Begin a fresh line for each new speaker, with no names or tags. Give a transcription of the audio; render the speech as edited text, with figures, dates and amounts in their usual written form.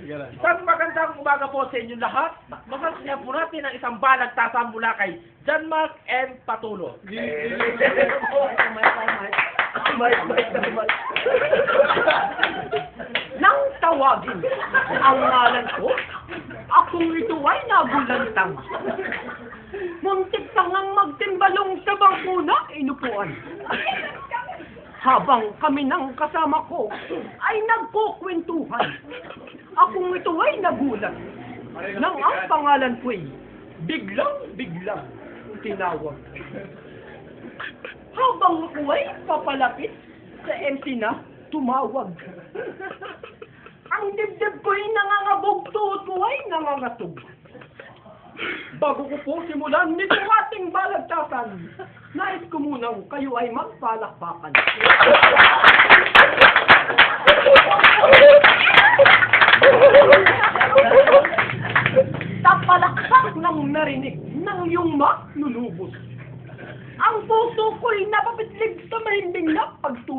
Isang magandang umaga po sa inyo lahat. Masasayan po natin ang isang balagtasang mula kay John Mark and Patulo.
Nang tawagin ang ngalan ko, akong ito ay nagulantang. Muntik tangang magtimbalong sa bangkuna, inupuan. Habang kami ng kasama ko ay nagkukwentuhan, akong ito ay nagulat nang ang pangalan ko'y biglang tinawag. Habang ako ay papalapit sa MC na tumawag. Ang dibdib ko'y nangangabog, tuhod ko ay nangangatog. Bago ko po simulan nito ating balagtasan, nais ko munang kayo ay magpalakpakan. Tapalakpak ng narinig ng iyong maglulubos. Ang puso ko'y napapitlig sa mahimbing na pagtulog.